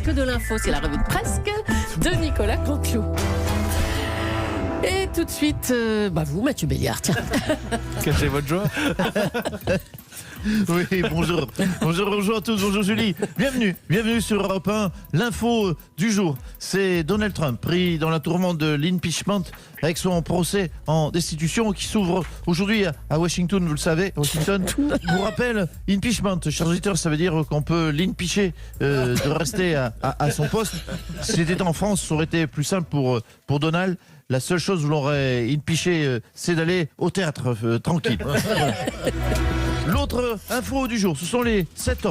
presque de l'info, c'est la revue de presque de Nicolas Canteloup. Et tout de suite, vous, Mathieu Béliard, tiens. Cachez votre joie. Oui, bonjour. Bonjour à tous, bonjour Julie. Bienvenue sur Europe 1. L'info du jour, c'est Donald Trump pris dans la tourmente de l'impeachment avec son procès en destitution qui s'ouvre aujourd'hui à Washington, vous le savez, Washington. Pour rappel, impeachment, chers auditeurs, ça veut dire qu'on peut l'impeacher de rester à son poste. Si c'était en France, ça aurait été plus simple pour Donald. La seule chose où l'aurait impeaché, c'est d'aller au théâtre tranquille. Voilà. L'autre info du jour, ce sont les 7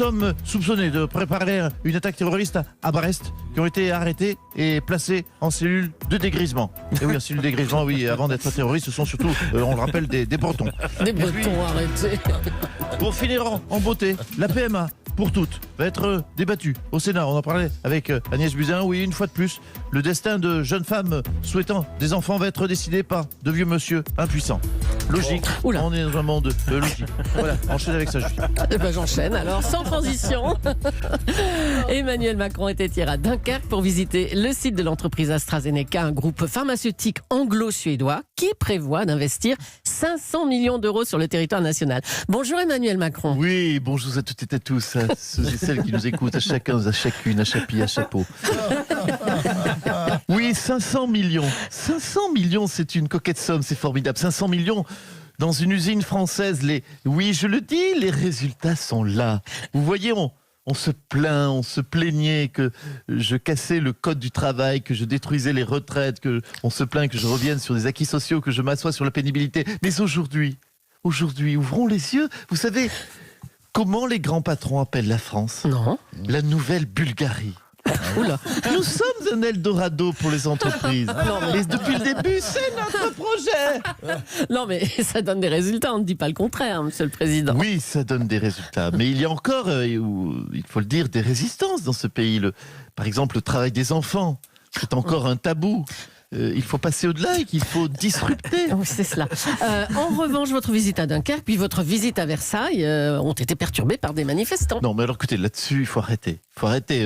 hommes soupçonnés de préparer une attaque terroriste à Brest qui ont été arrêtés et placés en cellule de dégrisement. Et oui, en cellule de dégrisement, oui, avant d'être terroristes, ce sont surtout, on le rappelle, des Bretons. Des Bretons, arrêtez. Pour finir en beauté, la PMA pour toutes va être débattue au Sénat. On en parlait avec Agnès Buzyn. Oui, une fois de plus, le destin de jeunes femmes souhaitant des enfants va être décidé par de vieux monsieur impuissants. Logique, on est dans un monde logique. Voilà, enchaîne avec ça, Julie. J'enchaîne alors, sans transition. Emmanuel Macron était hier à Dunkerque pour visiter le site de l'entreprise AstraZeneca, un groupe pharmaceutique anglo-suédois qui prévoit d'investir 500 millions d'euros sur le territoire national. Bonjour Emmanuel Macron. Oui, bonjour à toutes et à tous, à ceux et celles qui nous écoutent, à chacun, à chacune, à chapi, à chapeau. Oui, 500 millions. 500 millions, c'est une coquette somme, c'est formidable. 500 millions dans une usine française. Oui, je le dis, les résultats sont là. Vous voyez, on se plaignait que je cassais le code du travail, que je détruisais les retraites, on se plaint que je revienne sur des acquis sociaux, que je m'assoie sur la pénibilité. Mais aujourd'hui, ouvrons les yeux. Vous savez comment les grands patrons appellent la France ? Non. La nouvelle Bulgarie. Oula. Nous sommes un Eldorado pour les entreprises. Et depuis le début, c'est notre projet. Non mais ça donne des résultats, on ne dit pas le contraire, monsieur le président. Oui, ça donne des résultats. Mais il y a encore, il faut le dire, des résistances dans ce pays. Par exemple, le travail des enfants, c'est encore un tabou. Il faut passer au-delà et qu'il faut disrupter. Oui, c'est cela. En revanche, votre visite à Dunkerque puis votre visite à Versailles ont été perturbées par des manifestants. Non, mais alors écoutez, là-dessus, il faut arrêter.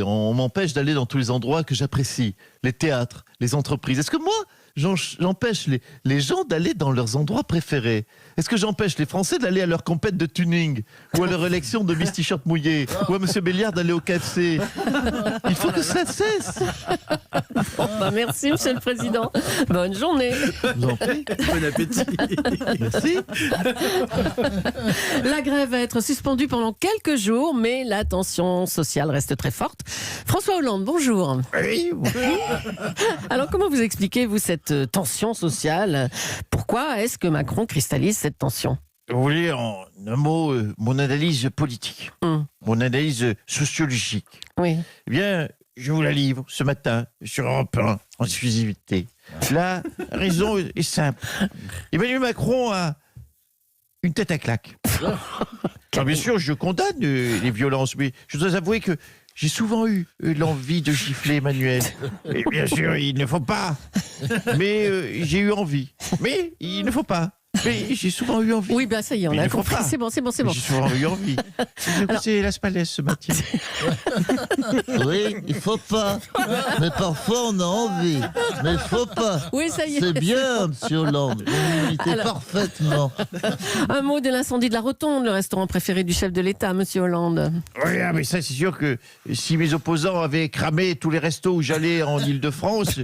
On m'empêche d'aller dans tous les endroits que j'apprécie. Les théâtres, les entreprises. Est-ce que moi, j'empêche les gens d'aller dans leurs endroits préférés? Est-ce que j'empêche les Français d'aller à leur compète de tuning ou à leur élection de Miss T-shirt mouillé ou à Monsieur Béliard d'aller au KFC? Il faut que ça cesse. Merci, monsieur le président. Bonne journée. Vous en prie. Bon appétit. Merci. La grève va être suspendue pendant quelques jours, mais la tension sociale reste très forte. François Hollande, bonjour. Oui, Alors, comment vous expliquez-vous cette tension sociale? Pourquoi est-ce que Macron cristallise cette tension? vous voulez en un mot mon analyse politique, mon analyse sociologique? Oui. Eh bien, je vous la livre ce matin sur Europe 1 en exclusivité. La raison est simple. Emmanuel Macron a une tête à claque. Alors, bien sûr, je condamne les violences, mais je dois avouer que j'ai souvent eu l'envie de gifler Emmanuel. Et bien sûr, il ne faut pas. Mais j'ai eu envie. Mais il ne faut pas. Mais j'ai souvent eu envie. Oui, ça y est, on a compris. C'est bon. J'ai souvent eu envie. C'est la Spalès ce matin. Oui, il faut pas. Mais parfois on a envie. Mais il faut pas. Oui, ça y est. C'est bien, monsieur Hollande. Vous l'imitez parfaitement. Un mot de l'incendie de la Rotonde, le restaurant préféré du chef de l'État, monsieur Hollande. Oui, mais ça, c'est sûr que si mes opposants avaient cramé tous les restos où j'allais en Ile-de-France,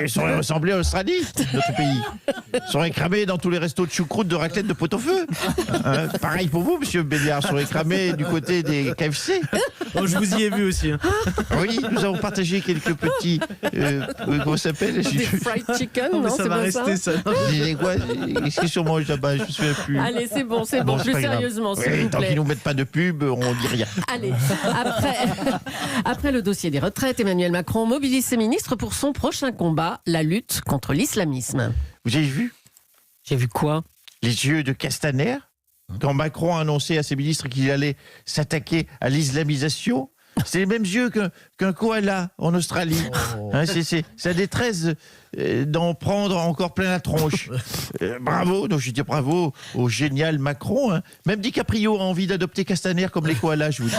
ça aurait ressemblé à l'Australie, notre pays. Ça aurait cramé dans tous les restos de choucroute, de raclette, de pot-au-feu. Pareil pour vous, monsieur Béliard, ça aurait cramé du côté des KFC. Oh, je vous y ai vu aussi. Oui, nous avons partagé quelques petits... comment ça s'appelle? Des fried chicken, non, ça c'est va pas rester ça? ça. Qu'est-ce que sur moi là-bas? Je me souviens plus. Allez, c'est bon. c'est Plus pas grave. sérieusement, s'il Oui, vous tant plaît. qu'ils nous mettent pas de pub, on dit rien. Allez, après le dossier des retraites, Emmanuel Macron mobilise ses ministres pour son prochain combat, la lutte contre l'islamisme. Vous avez vu J'ai vu quoi? les yeux de Castaner quand Macron a annoncé à ses ministres qu'il allait s'attaquer à l'islamisation? C'est les mêmes yeux qu'un koala en Australie. Hein, c'est sa détresse d'en prendre encore plein la tronche. Bravo, donc je dis bravo au génial Macron. Hein. Même DiCaprio a envie d'adopter Castaner comme les koalas, je vous dis.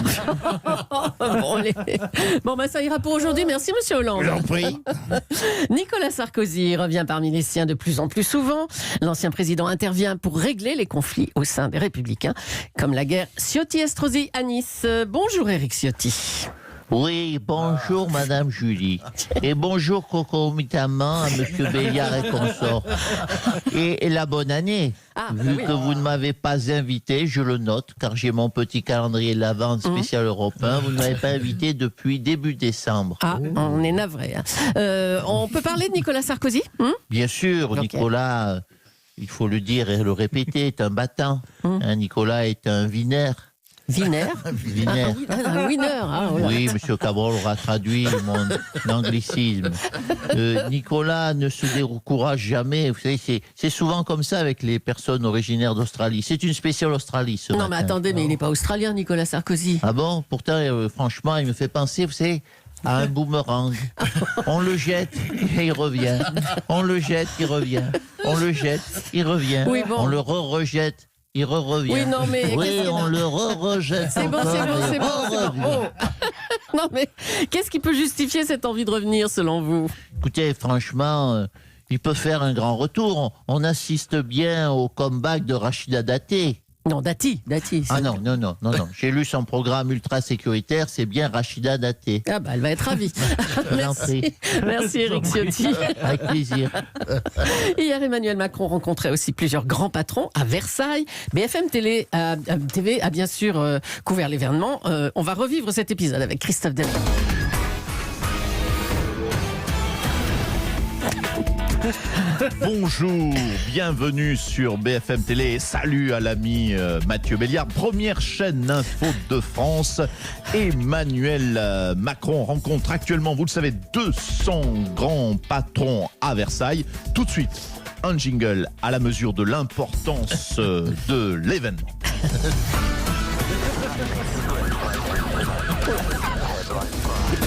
Bon, ça ira pour aujourd'hui. Merci, monsieur Hollande. J'en prie. Nicolas Sarkozy revient parmi les siens de plus en plus souvent. L'ancien président intervient pour régler les conflits au sein des Républicains, comme la guerre Ciotti-Estrosi à Nice. Bonjour, Éric Ciotti. Oui, bonjour Madame Julie. Et bonjour concomitamment à Monsieur Béliard et consort. Et la bonne année. Vu que vous ne m'avez pas invité, je le note, car j'ai mon petit calendrier de l'Avent spécial européen. Vous ne m'avez pas invité depuis début décembre. Ah, on est navré. On peut parler de Nicolas Sarkozy Bien sûr, Okay. Nicolas, il faut le dire et le répéter, est un battant. Nicolas est un winner. Wiener. Winner. Un winner. Oui, Monsieur Cabrol aura traduit mon anglicisme. Nicolas ne se décourage jamais. Vous savez, c'est souvent comme ça avec les personnes originaires d'Australie. C'est une spéciale Australie, ce Non, matin. mais attendez, mais il n'est pas australien, Nicolas Sarkozy. Ah bon? Pourtant, franchement, il me fait penser, vous savez, à un boomerang. On le jette et il revient. On le jette, il revient. On le jette, il revient. Oui, bon. On le rejette. Il revient. Oui, non, mais... Oui, on le rejette. C'est bon. Oh. Non, mais qu'est-ce qui peut justifier cette envie de revenir, selon vous? Écoutez, franchement, il peut faire un grand retour. On assiste bien au comeback de Rachida Dati. Non, Dati. Ah non. J'ai lu son programme ultra sécuritaire, c'est bien Rachida Dati. Ah bah, elle va être ravie. Merci. Merci, Éric Ciotti. Avec plaisir. Hier, Emmanuel Macron rencontrait aussi plusieurs grands patrons à Versailles. BFM TV a bien sûr couvert l'événement. On va revivre cet épisode avec Christophe Delon. Bonjour, bienvenue sur BFM Télé. Salut à l'ami Mathieu Béliard. Première chaîne info de France. Emmanuel Macron rencontre actuellement, vous le savez, 200 grands patrons à Versailles. Tout de suite, un jingle à la mesure de l'importance de l'événement.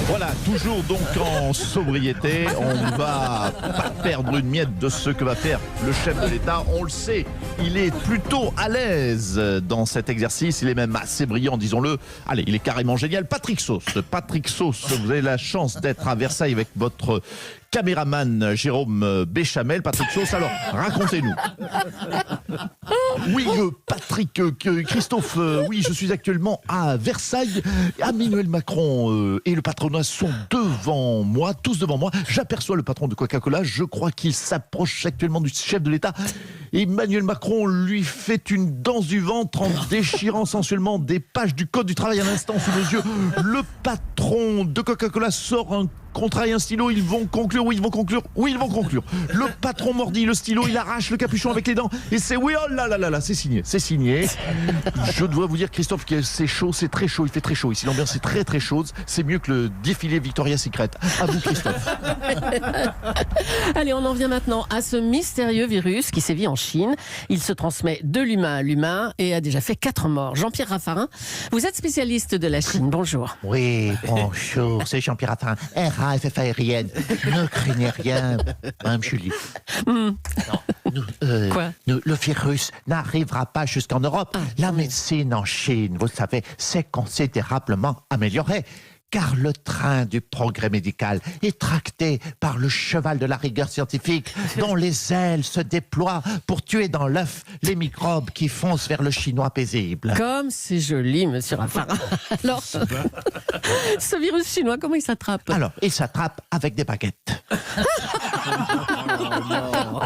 Voilà, toujours donc en sobriété. On ne va pas perdre une miette de ce que va faire le chef de l'État. On le sait, il est plutôt à l'aise dans cet exercice. Il est même assez brillant, disons-le. Allez, il est carrément génial. Patrick Sauce, vous avez la chance d'être à Versailles avec votre caméraman Jérôme Béchamel. Patrick Sauce, alors racontez-nous. Oui, Patrick, Christophe, oui, je suis actuellement à Versailles. Emmanuel Macron et le patronat sont devant moi, tous devant moi. J'aperçois le patron de Coca-Cola. Je crois qu'il s'approche actuellement du chef de l'État. Emmanuel Macron lui fait une danse du ventre en déchirant sensuellement des pages du Code du travail à l'instant sous nos yeux. Le patron de Coca-Cola sort un contrat et un stylo. Ils vont conclure, oui, ils vont conclure, oui, ils vont conclure. Le patron mordit le stylo, il arrache le capuchon avec les dents et c'est oui, oh là là là là, c'est signé, c'est signé. Je dois vous dire, Christophe, que c'est chaud, c'est très chaud, il fait très chaud ici. L'ambiance est très très chaude. C'est mieux que le défilé Victoria's Secret. À vous, Christophe. Allez, on en vient maintenant à ce mystérieux virus qui sévit en Chine. Il se transmet de l'humain à l'humain et a déjà fait 4 morts. Jean-Pierre Raffarin, vous êtes spécialiste de la Chine. Bonjour. Oui, bonjour, c'est Jean-Pierre Raffarin, RAFF aérienne. Ne craignez rien, Madame Julie. Non, Quoi le virus n'arrivera pas jusqu'en Europe. La médecine en Chine, vous le savez, s'est considérablement améliorée. Car le train du progrès médical est tracté par le cheval de la rigueur scientifique dont les ailes se déploient pour tuer dans l'œuf les microbes qui foncent vers le chinois paisible. Comme c'est joli, monsieur Raffarin. Alors, ce virus chinois, comment il s'attrape? Alors, il s'attrape avec des baguettes.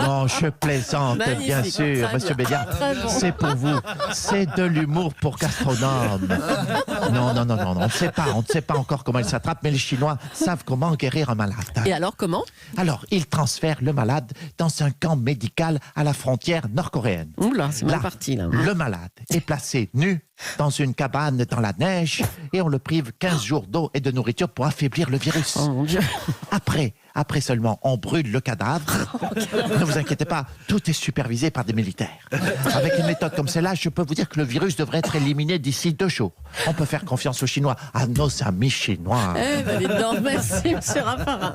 Non, je plaisante, Magnifique, bien sûr, très monsieur bien, Béliard. très bon. C'est pour vous. C'est de l'humour pour gastronome. Non, on ne sait pas encore comment il s'attrape, mais les Chinois savent comment guérir un malade. Et alors, comment? Alors, ils transfèrent le malade dans un camp médical à la frontière nord-coréenne. Oula, c'est mal Là, parti, là. Le malade est placé nu dans une cabane dans la neige et on le prive 15 jours d'eau et de nourriture pour affaiblir le virus. Oh mon Dieu. Après seulement, on brûle le cadavre. Ne vous inquiétez pas, tout est supervisé par des militaires. Avec une méthode comme celle-là, je peux vous dire que le virus devrait être éliminé d'ici 2 jours. On peut faire faire confiance aux Chinois, à nos amis chinois. Eh ben, dites donc, merci, monsieur Raffarin.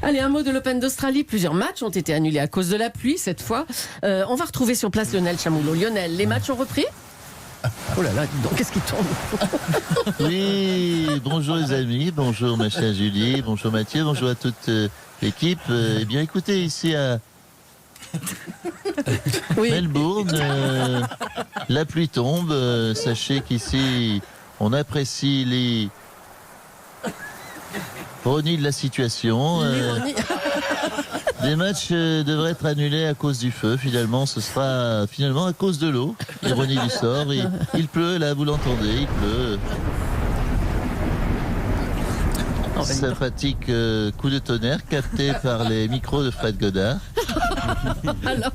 Allez, un mot de l'Open d'Australie. Plusieurs matchs ont été annulés à cause de la pluie cette fois. On va retrouver sur place Lionel Chamoulot. Lionel, les matchs ont repris? Oh là là, dis donc, qu'est-ce qui tombe? Oui, bonjour les amis, bonjour ma chère Julie, bonjour Mathieu, bonjour à toute l'équipe. Eh bien écoutez, ici à Oui. Melbourne, la pluie tombe. Sachez qu'ici, on apprécie les ironies de la situation. L'ironie. Des matchs devraient être annulés à cause du feu. Finalement, ce sera finalement à cause de l'eau. Ironie du sort. Il pleut, là, vous l'entendez, il pleut. Sympathique coup de tonnerre capté par les micros de Fred Godard. Alors,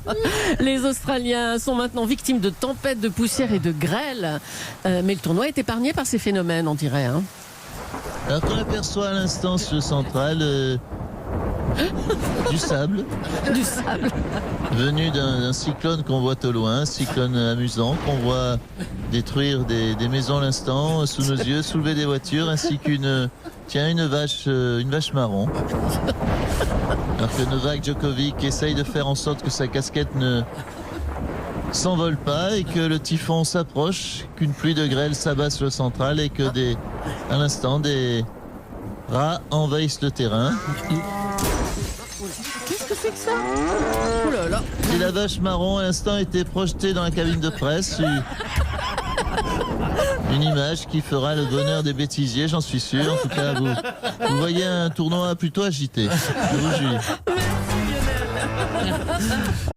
les Australiens sont maintenant victimes de tempêtes, de poussière et de grêle. Mais le tournoi est épargné par ces phénomènes, on dirait. Hein. Alors qu'on aperçoit à l'instant sur le central du sable Du sable. venu d'un cyclone qu'on voit au loin, un cyclone amusant qu'on voit détruire des maisons à l'instant sous nos yeux, soulever des voitures ainsi qu'une vache marron. Alors que Novak Djokovic essaye de faire en sorte que sa casquette ne s'envole pas et que le typhon s'approche, qu'une pluie de grêle s'abat sur le central et que à l'instant des rats envahissent le terrain. Qu'est-ce que c'est que ça? Oh là là. Et la vache marron à l'instant était projetée dans la cabine de presse. Une image qui fera le bonheur des bêtisiers, j'en suis sûr. En tout cas, vous voyez un tournoi plutôt agité. Je vous jure. Merci Lionel.